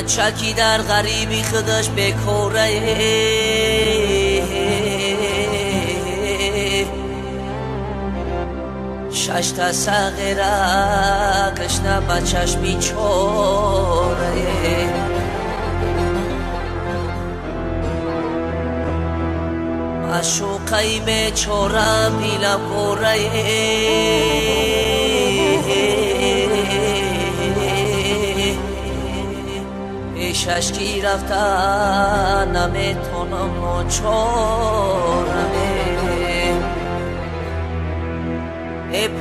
بچکی در غریبی خودش بکوره شش تا صغیره کشنه بچش بیچاره معشوقه بیچاره بیله بوره پیشش کی رفته نمیتونم ناچارمه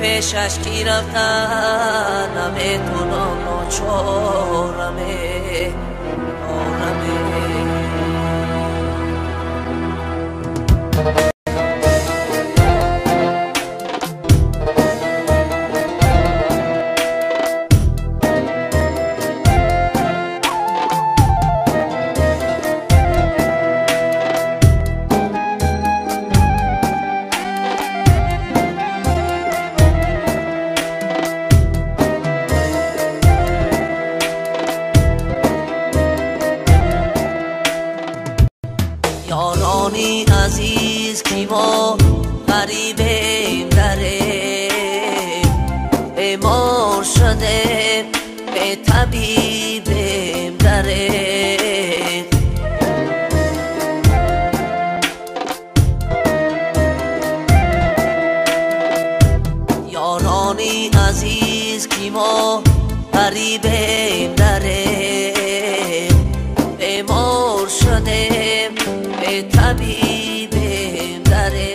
پیشش کی رفته نمیتونم ناچارمه یارانی عزیز کی ما غریبیم داره بیمار شده به طبیبیم داره یارانی عزیز کی ما غریبیم داره بیمار شده به طبیبیم داره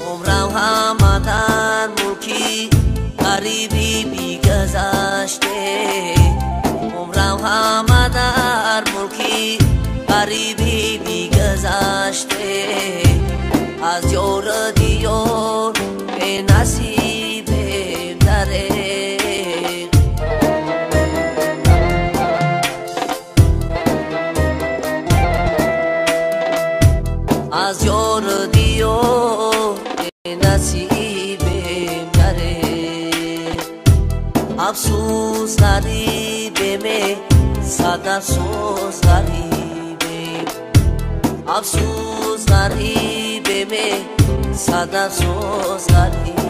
عمرم همدن ملکی غریبی بیگذشته عمرم همدن ملکی غریبی بیگذشته از یار دیار به نصیب از یار دیار نصیبم داره افسوس غریبم صد افسوس غریبم افسوس غریبم صد افسوس غریبم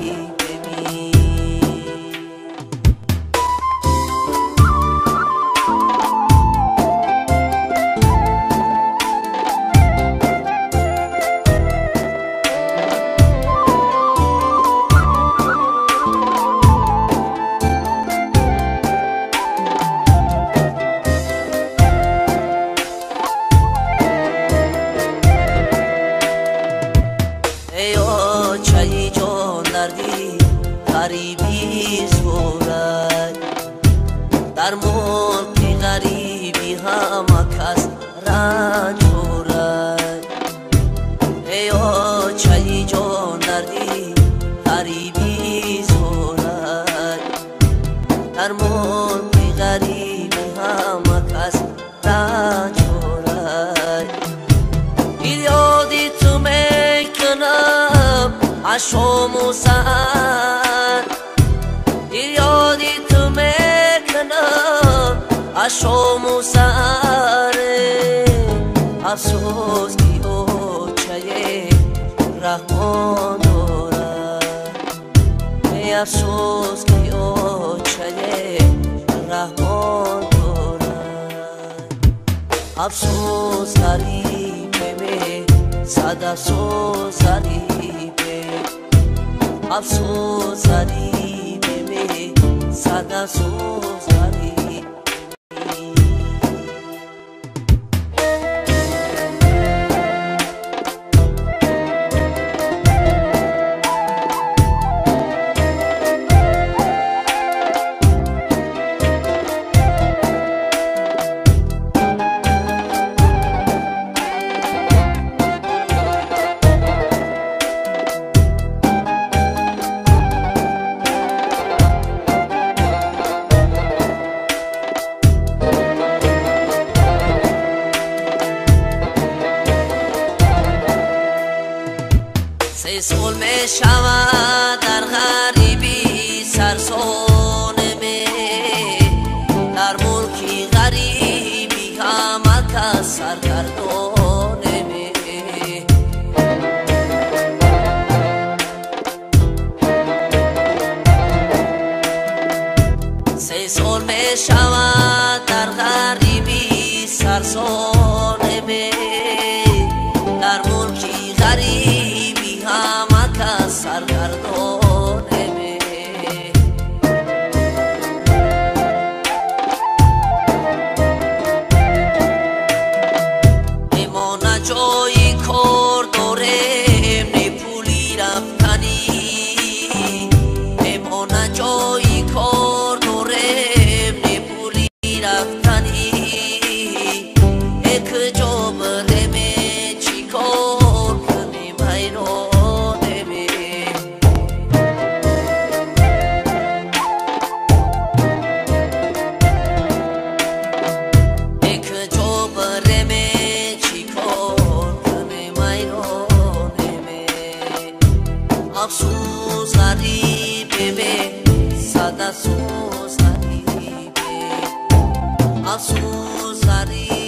چای جان دردی غریبی زورد در ملک غریبی همه کس رنج خورد ایا چای جان دردی غریبی زورد در ملک غریبی همه کس رنج خورد یادی تو میکنم عشام و سهر یادی تو میکنم عشام و سهر افسوس کی اوچه رحمان دارد افسوس کی اوچه رحمان دارد افسوس غریبه صد افسوس غریبه افسوس غریبه صد افسوس غریبه شود در غریبی سرسانمه در ملکی غریبی همه کس سرگردانمه سه سال می شود در غریبی سرسانمه در ملکی غریبی همه کس سرگردانمه امانه جایی کار داریم نه پولی رفتنی امانه جایی کار داریم نه پولی رفتنی یک جا بریم چی کار کنیم حیرانمه یک جا بریم چی کار کنیم حیرانمه افسوس غریبه صد افسوس غریبه افسوس غریبه